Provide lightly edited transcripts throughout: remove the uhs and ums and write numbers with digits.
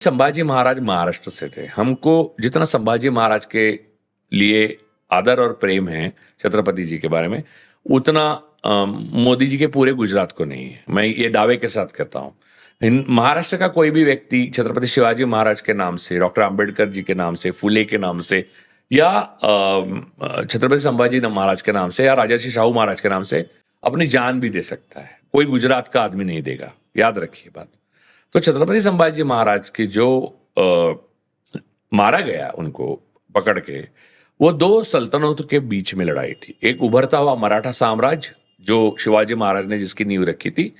संभाजी महाराज महाराष्ट्र से थे। हमको जितना संभाजी महाराज के लिए आदर और प्रेम है छत्रपति जी के बारे में, उतना मोदी जी के पूरे गुजरात को नहीं है। मैं ये दावे के साथ कहता हूँ। महाराष्ट्र का कोई भी व्यक्ति छत्रपति शिवाजी महाराज के नाम से, डॉक्टर अंबेडकर जी के नाम से, फुले के नाम से, या छत्रपति संभाजी महाराज के नाम से, या राजर्षि शाहू महाराज के नाम से अपनी जान भी दे सकता है। कोई गुजरात का आदमी नहीं देगा, याद रखिए बात। तो छत्रपति संभाजी महाराज की जो मारा गया उनको पकड़ के, वो दो सल्तनतों के बीच में लड़ाई थी। एक उभरता हुआ मराठा साम्राज्य जो शिवाजी महाराज ने जिसकी नींव रखी थी,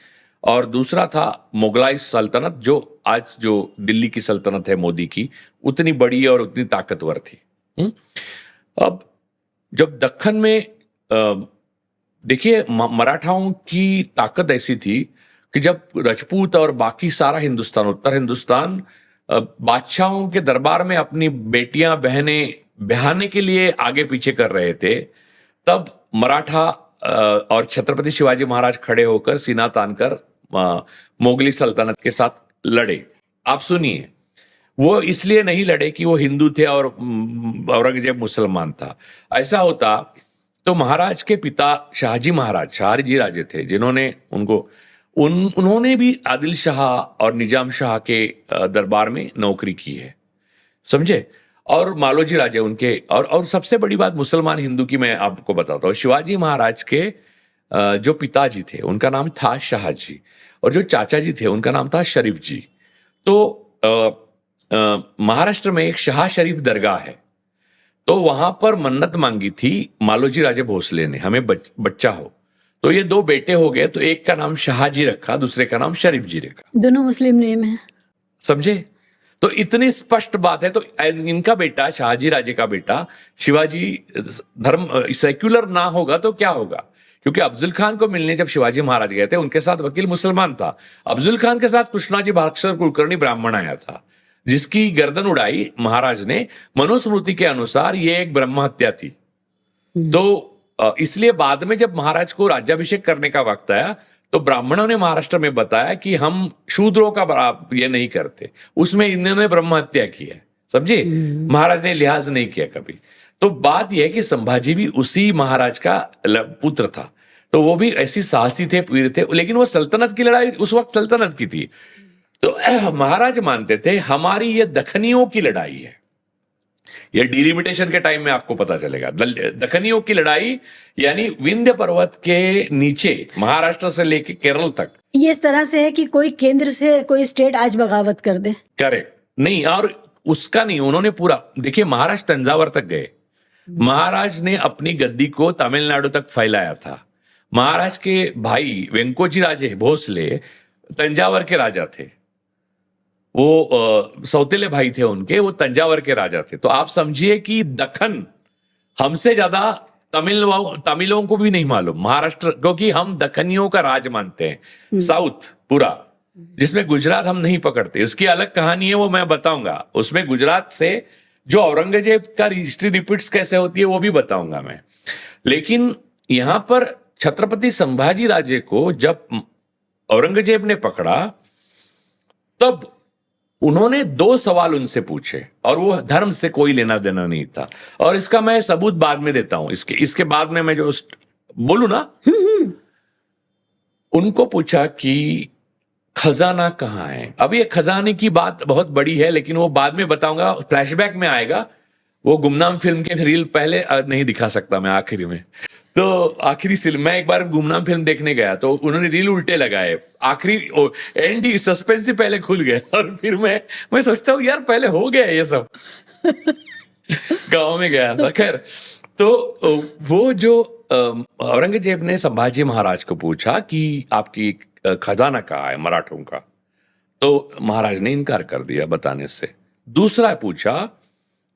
और दूसरा था मुगलाई सल्तनत जो आज जो दिल्ली की सल्तनत है मोदी की, उतनी बड़ी और उतनी ताकतवर थी। अब जब दक्कन में देखिए मराठाओं की ताकत ऐसी थी कि जब राजपूत और बाकी सारा हिंदुस्तान, उत्तर हिंदुस्तान बादशाहों के दरबार में अपनी बेटियां बहनें ब्याहने के लिए आगे पीछे कर रहे थे, तब मराठा और छत्रपति शिवाजी महाराज खड़े होकर सीना तानकर मुगली सल्तनत के साथ लड़े। आप सुनिए, वो इसलिए नहीं लड़े कि वो हिंदू थे और औरंगजेब मुसलमान था। ऐसा होता तो महाराज के पिता शाहजी महाराज, शाहजी राजे थे, जिन्होंने उन्होंने भी आदिल शाह और निजाम शाह के दरबार में नौकरी की है, समझे। और मालोजी राजे उनके, और सबसे बड़ी बात मुसलमान हिंदू की मैं आपको बताता हूँ। शिवाजी महाराज के जो पिताजी थे उनका नाम था शाहजी, और जो चाचा जी थे उनका नाम था शरीफ जी। तो महाराष्ट्र में एक शाह शरीफ दरगाह है, तो वहां पर मन्नत मांगी थी मालोजी राजे भोसले ने, हमें बच्चा हो। तो ये दो बेटे हो गए, तो एक का नाम शाहजी रखा, दूसरे का नाम शरीफ जी रखा। दोनों मुस्लिम नेम है, समझे। तो इतनी स्पष्ट बात है। तो इनका बेटा, शाहजी राजे का बेटा शिवाजी धर्म सेक्युलर ना होगा तो क्या होगा? क्योंकि अफजल खान को मिलने जब शिवाजी महाराज गए थे, उनके साथ वकील मुसलमान था। अफजल खान के साथ कृष्णाजी भास्कर कुलकर्णी ब्राह्मण आया था, जिसकी गर्दन उड़ाई महाराज ने। मनुस्मृति के अनुसार ये एक ब्रह्म हत्या थी। तो इसलिए बाद में जब महाराज को राज्याभिषेक करने का वक्त आया, तो ब्राह्मणों ने महाराष्ट्र में बताया कि हम शूद्रों का ये नहीं करते, उसमें इन्होंने ब्रह्म हत्या की है, समझे। महाराज ने लिहाज नहीं किया कभी। तो बात यह है कि संभाजी भी उसी महाराज का पुत्र था, तो वो भी ऐसी साहसी थे, वीर थे, लेकिन वो सल्तनत की लड़ाई उस वक्त सल्तनत की थी। तो महाराज मानते थे हमारी ये दखनियों की लड़ाई है। ये डिलिमिटेशन के टाइम में आपको पता चलेगा। दखनियों की लड़ाई यानी विंध्य पर्वत के नीचे महाराष्ट्र से लेके केरल तक। ये इस तरह से है कि कोई केंद्र से कोई स्टेट आज बगावत कर दे, करेक्ट नहीं। और उसका नहीं, उन्होंने पूरा, देखिए महाराज तंजावर तक गए। महाराज ने अपनी गद्दी को तमिलनाडु तक फैलाया था। महाराज के भाई वेंकोजी राजे भोसले तंजावर के राजा थे, वो सौतेले भाई थे उनके, वो तंजावर के राजा थे। तो आप समझिए कि दक्कन हमसे ज्यादा तमिलों को भी नहीं मालूम महाराष्ट्र, क्योंकि हम दक्कनियों का राज मानते हैं, साउथ पूरा, जिसमें गुजरात हम नहीं पकड़ते। उसकी अलग कहानी है, वो मैं बताऊंगा। उसमें गुजरात से जो औरंगजेब का हिस्ट्री रिपीट्स कैसे होती है वो भी बताऊंगा मैं। लेकिन यहां पर छत्रपति संभाजी राजे को जब औरंगजेब ने पकड़ा, तब उन्होंने दो सवाल उनसे पूछे, और वो धर्म से कोई लेना देना नहीं था। और इसका मैं सबूत बाद में देता हूं। इसके बाद में मैं जो बोलू ना, उनको पूछा कि खजाना कहाँ है। अब ये खजाने की बात बहुत बड़ी है, लेकिन वो बाद में बताऊंगा, फ्लैशबैक में आएगा। वो गुमनाम फिल्म के रील पहले नहीं दिखा सकता मैं आखिरी में। तो आखिरी फिल्म, मैं एक बार गुमनाम फिल्म देखने गया, तो उन्होंने रील उल्टे लगाए, आखिरी एंड सस्पेंस ही पहले खुल गया। और फिर मैं सोचता हूँ यार पहले हो गया ये सब। गांव में गया था, खैर। तो वो जो औरंगजेब ने संभाजी महाराज को पूछा कि आपकी खजाना कहाँ है मराठों का, तो महाराज ने इनकार कर दिया बताने से। दूसरा पूछा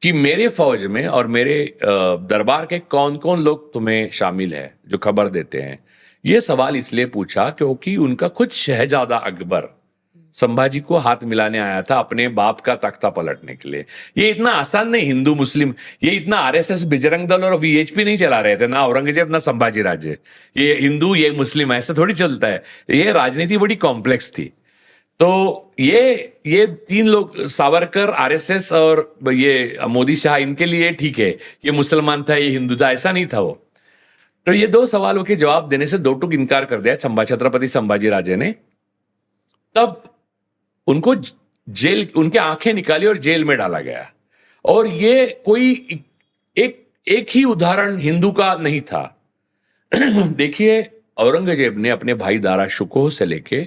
कि मेरे फौज में और मेरे दरबार के कौन कौन लोग तुम्हें शामिल है जो खबर देते हैं। यह सवाल इसलिए पूछा क्योंकि उनका खुद शहजादा अकबर संभाजी को हाथ मिलाने आया था अपने बाप का तख्ता पलटने के लिए। ये इतना आसान नहीं, हिंदू मुस्लिम, ये इतना आरएसएस बजरंग दल और वीएचपी नहीं चला रहे थे, ना औरंगजेब ना संभाजी राजे। ये हिंदू ये मुस्लिम ऐसा थोड़ी चलता है। ये राजनीति बड़ी कॉम्प्लेक्स थी। तो ये तीन लोग, सावरकर, आरएसएस और ये मोदी शाह, इनके लिए ठीक है, ये मुसलमान था, ये हिंदू था, ऐसा नहीं था वो। तो ये दो सवालों के जवाब देने से दो टूक इनकार कर दिया छत्रपति संभाजी राजे ने। तब उनको जेल, उनके आंखें निकाली और जेल में डाला गया। और ये कोई एक ही उदाहरण हिंदू का नहीं था। देखिए, औरंगजेब ने अपने भाई दारा शुकोह से लेके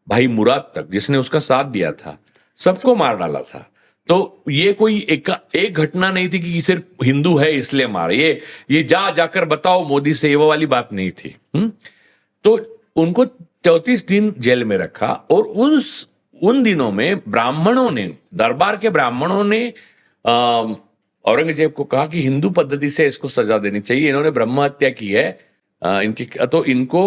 भाई मुराद तक, जिसने उसका साथ दिया था, सबको मार डाला था। तो ये कोई एक घटना नहीं थी कि सिर्फ हिंदू है इसलिए मारे। ये जाकर बताओ मोदी से, ये वो वाली बात नहीं थी। तो उनको 34 दिन जेल में रखा। और उन दिनों में ब्राह्मणों ने, दरबार के ब्राह्मणों ने औरंगजेब को कहा कि हिंदू पद्धति से इसको सजा देनी चाहिए, इन्होंने ब्रह्म हत्या की है, इनकी, तो इनको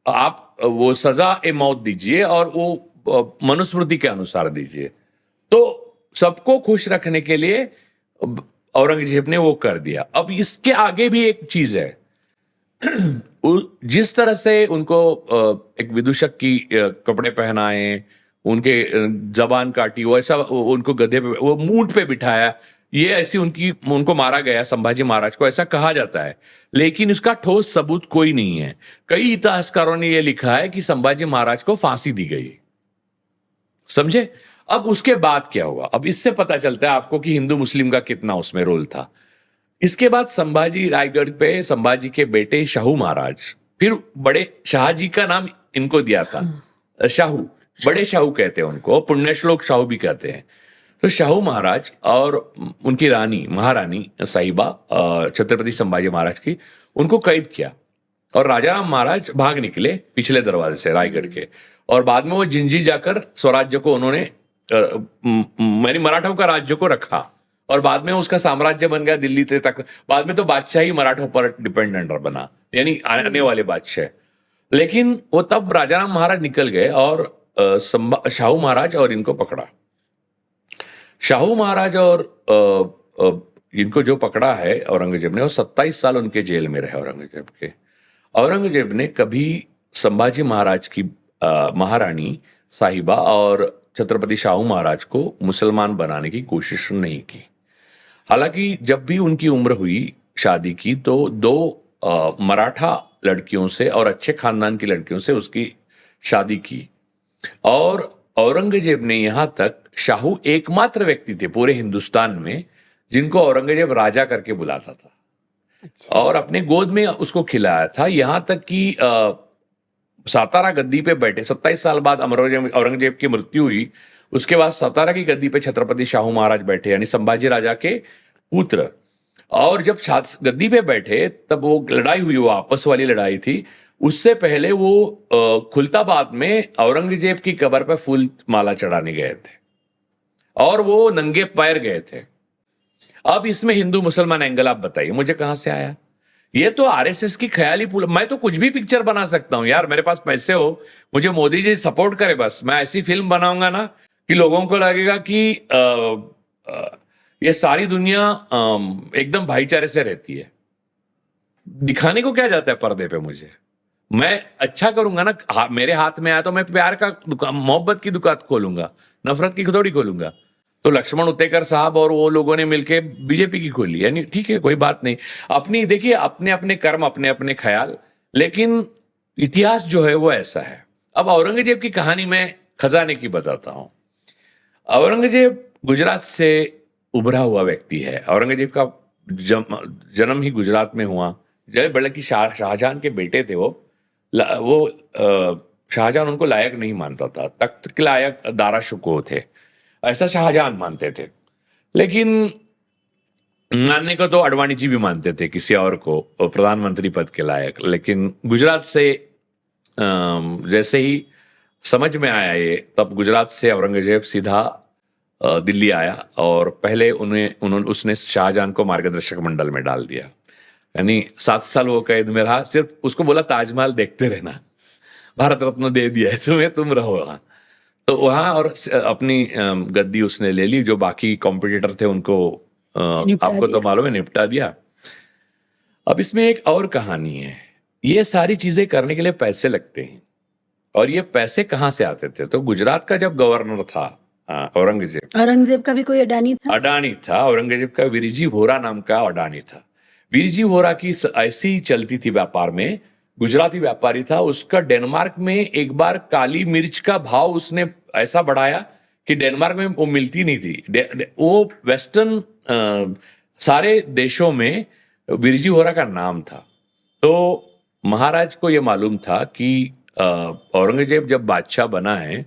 आप वो सजा ए मौत दीजिए और वो मनुस्मृति के अनुसार दीजिए। तो सबको खुश रखने के लिए औरंगजेब ने वो कर दिया। अब इसके आगे भी एक चीज है, जिस तरह से उनको एक विदूषक की कपड़े पहनाए, उनके जबान काटी, वो ऐसा उनको गधे पे, वो ऊंट पे बिठाया, ये ऐसी उनको मारा गया संभाजी महाराज को, ऐसा कहा जाता है। लेकिन इसका ठोस सबूत कोई नहीं है। कई इतिहासकारों ने यह लिखा है कि संभाजी महाराज को फांसी दी गई। समझे? अब उसके बाद क्या हुआ, अब इससे पता चलता है आपको कि हिंदू मुस्लिम का कितना उसमें रोल था। इसके बाद संभाजी रायगढ़ पे संभाजी के बेटे शाहू महाराज, फिर बड़े शाहजी का नाम इनको दिया था, शाहू, बड़े शाहू कहते हैं उनको, पुण्यश्लोक शाहू भी कहते हैं। तो शाहू महाराज और उनकी रानी, महारानी साहिबा छत्रपति संभाजी महाराज की, उनको कैद किया। और राजाराम महाराज भाग निकले पिछले दरवाजे से रायगढ़ के। और बाद में वो जिंजी जाकर स्वराज्य को उन्होंने, मैंने मराठों का राज्य को रखा। और बाद में उसका साम्राज्य बन गया दिल्ली तक। बाद में तो बादशाही मराठों पर डिपेंडेंट बना, यानी आने वाले बादशाह। लेकिन वो तब राजाराम महाराज निकल गए और शाहू महाराज और इनको पकड़ा। शाहू महाराज और इनको जो पकड़ा है औरंगजेब ने, वो 27 साल उनके जेल में रहे औरंगजेब के। औरंगजेब ने कभी संभाजी महाराज की महारानी साहिबा और छत्रपति शाहू महाराज को मुसलमान बनाने की कोशिश नहीं की। हालांकि जब भी उनकी उम्र हुई शादी की, तो दो मराठा लड़कियों से और अच्छे खानदान की लड़कियों से उसकी शादी की। और औरंगजेब ने, यहां तक शाहू एकमात्र व्यक्ति थे पूरे हिंदुस्तान में जिनको औरंगजेब राजा करके बुलाता था। अच्छा। और अपने गोद में उसको खिलाया था। यहां तक कि सातारा गद्दी पे बैठे 27 साल बाद औरंगजेब की मृत्यु हुई, उसके बाद सातारा की गद्दी पे छत्रपति शाहू महाराज बैठे, यानी संभाजी राजा के पुत्र। और जब गद्दी पे बैठे तब वो लड़ाई हुई, वो आपस वाली लड़ाई थी। उससे पहले वो खुलताबाद में औरंगजेब की कब्र पर फूल माला चढ़ाने गए थे और वो नंगे पैर गए थे। अब इसमें हिंदू मुसलमान एंगल आप बताइए मुझे कहां से आया? ये तो आरएसएस की ख्याली पूल। मैं तो कुछ भी पिक्चर बना सकता हूं यार, मेरे पास पैसे हो, मुझे मोदी जी सपोर्ट करे, बस मैं ऐसी फिल्म बनाऊंगा ना कि लोगों को लगेगा कि ये सारी दुनिया एकदम भाईचारे से रहती है। दिखाने को क्या जाता है पर्दे पे? मुझे, मैं अच्छा करूंगा ना, मेरे हाथ में आया तो मैं प्यार का दुकान, मोहब्बत की दुकान खोलूंगा, नफरत की थोड़ी खोलूंगा। तो लक्ष्मण उत्तेकर साहब और वो लोगों ने मिलके बीजेपी की खोली, यानी ठीक है, कोई बात नहीं। अपनी देखिए, अपने अपने कर्म, अपने अपने ख्याल, लेकिन इतिहास जो है वो ऐसा है। अब औरंगजेब की कहानी में खजाने की बताता हूं। औरंगजेब गुजरात से उभरा हुआ व्यक्ति है। औरंगजेब का जन्म ही गुजरात में हुआ। जय बड़े की शाहजहां के बेटे थे वो शाहजहां उनको लायक नहीं मानता था, तख्त के लायक दारा शुकोह थे, ऐसा शाहजहां मानते थे। लेकिन मानने को तो अडवाणी जी भी मानते थे किसी और को प्रधानमंत्री पद के लायक। लेकिन गुजरात से जैसे ही समझ में आया ये, तब गुजरात से औरंगजेब सीधा दिल्ली आया और पहले उसने शाहजहां को मार्गदर्शक मंडल में डाल दिया। यानी 7 साल वो कैद में रहा, सिर्फ उसको बोला ताजमहल देखते रहना, भारत रत्न दे दिया है तुम्हें, तुम रहो वहां। तो वहां और अपनी गद्दी उसने ले ली। जो बाकी कॉम्पिटिटर थे उनको आपको तो मालूम है, निपटा दिया। अब इसमें एक और कहानी है। ये सारी चीजें करने के लिए पैसे लगते हैं और ये पैसे कहाँ से आते थे? तो गुजरात का जब गवर्नर था औरंगजेब, औरंगजेब का भी कोई अडानी था? अडानी था, औरंगजेब का वीरजी वोरा नाम का अडानी था। वीरजी वोरा की ऐसी ही चलती थी व्यापार में, गुजराती व्यापारी था, उसका डेनमार्क में एक बार काली मिर्च का भाव उसने ऐसा बढ़ाया कि डेनमार्क में वो मिलती नहीं थी। वो वेस्टर्न सारे देशों में वीरजी वोरा का नाम था। तो महाराज को यह मालूम था कि औरंगजेब जब बादशाह बना है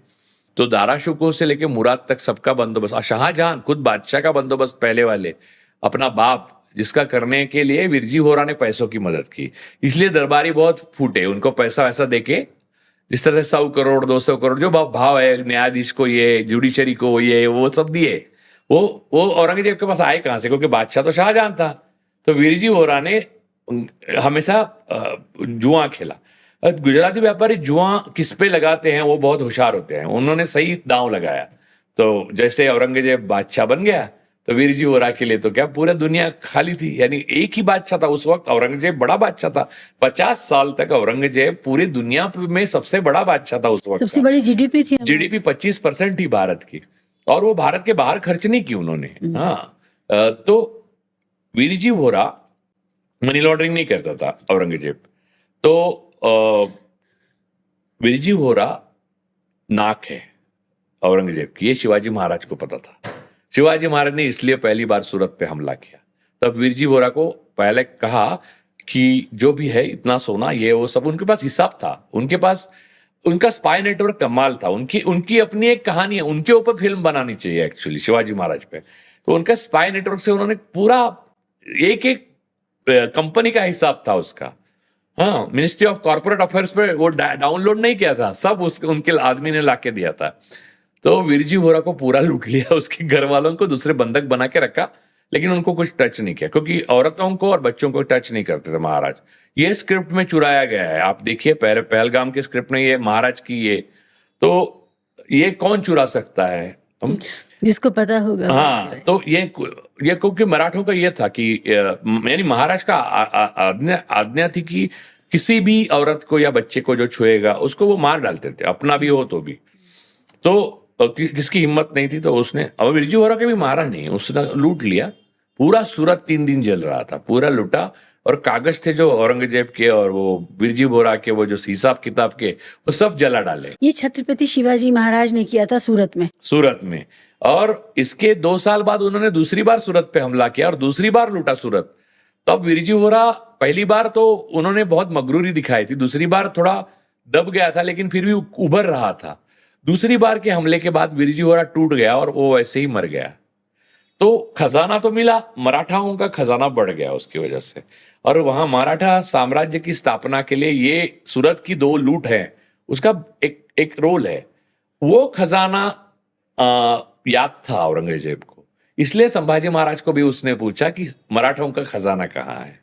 तो दारा शुकों से लेके मुराद तक सबका बंदोबस्त, और शाहजहां खुद बादशाह का बंदोबस्त पहले वाले अपना बाप जिसका करने के लिए वीरजी वोरा ने पैसों की मदद की, इसलिए दरबारी बहुत फूटे, उनको पैसा वैसा देके, जिस तरह से 100 करोड़ 200 करोड़ जो भाव है, न्यायाधीश को ये, जुडिशरी को ये, वो सब दिए। वो औरंगजेब के पास आए कहां से? क्योंकि बादशाह तो शाहजहां था। तो वीरजी वोरा ने हमेशा जुआ खेला। गुजराती व्यापारी जुआ किस पे लगाते हैं वो बहुत होशियार होते हैं, उन्होंने सही दांव लगाया। तो जैसे औरंगजेब बादशाह बन गया तो वीरजी वोरा के लिए तो क्या पूरा दुनिया खाली थी, यानी एक ही बादशाह था उस वक्त। औरंगजेब बड़ा बादशाह था, 50 साल तक औरंगजेब पूरी दुनिया में सबसे बड़ा बादशाह था उस वक्त। सबसे बड़ी जीडीपी थी। जीडीपी 25% थी भारत की, और वो भारत के बाहर खर्च नहीं की उन्होंने। हाँ, तो वीरजी वोरा मनी लॉन्ड्रिंग नहीं करता था औरंगजेब। तो वीरजी वोरा नाक है औरंगजेब की, ये शिवाजी महाराज को पता था। शिवाजी महाराज ने इसलिए पहली बार सूरत पे हमला किया। तब वीरजी वोरा को पहले कहा कि जो भी है इतना सोना ये वो सब, उनके पास हिसाब था, उनके पास उनका स्पाई नेटवर्क कमाल था, उनकी अपनी एक कहानी है, उनके ऊपर फिल्म बनानी चाहिए एक्चुअली शिवाजी महाराज पे। तो उनका स्पाई नेटवर्क से उन्होंने पूरा एक एक कंपनी का हिसाब था उसका। हाँ, मिनिस्ट्री ऑफ कॉर्पोरेट अफेयर्स पे वो डाउनलोड नहीं किया था, सब उनके आदमी ने लाके दिया था। तो वीरजी वोरा को पूरा लूट लिया, उसके घर वालों को दूसरे बंधक बना के रखा, लेकिन उनको कुछ टच नहीं किया, क्योंकि औरतों को और बच्चों को टच नहीं करते थे महाराज। ये स्क्रिप्ट में चुराया गया है, आप देखिए पहलगाम के स्क्रिप्ट में ये महाराज की ये, तो ये कौन चुरा सकता है? जिसको पता होगा। हाँ, तो ये क्योंकि मराठों का ये था कि यानी महाराज का आज्ञा थी कि किसी भी औरत को या बच्चे को जो छुएगा उसको वो मार डालते थे, अपना भी हो तो भी। तो किसकी हिम्मत नहीं थी, तो उसने, अब वीरजी वोरा के भी मारा नहीं, उसने लूट लिया। पूरा सूरत 3 दिन जल रहा था, पूरा लूटा। और कागज थे जो औरंगजेब के और वो वीरजी वोरा के, वो जो हिसाब किताब के, वो सब जला डाले। ये छत्रपति शिवाजी महाराज ने किया था सूरत में। और इसके 2 साल बाद उन्होंने दूसरी बार सूरत पे हमला किया और दूसरी बार लूटा सूरत। तब वीरजी वोरा पहली बार तो उन्होंने बहुत मगरूरी दिखाई थी, दूसरी बार थोड़ा दब गया था, लेकिन फिर भी उभर रहा था। दूसरी बार के हमले के बाद वीरजी वोरा टूट गया और वो वैसे ही मर गया। तो खजाना तो मिला, मराठाओं का खजाना बढ़ गया उसकी वजह से। और वहां मराठा साम्राज्य की स्थापना के लिए ये सूरत की 2 लूट है, उसका एक रोल है। वो खजाना याद था औरंगजेब को, इसलिए संभाजी महाराज को भी उसने पूछा कि मराठों का खजाना कहाँ है।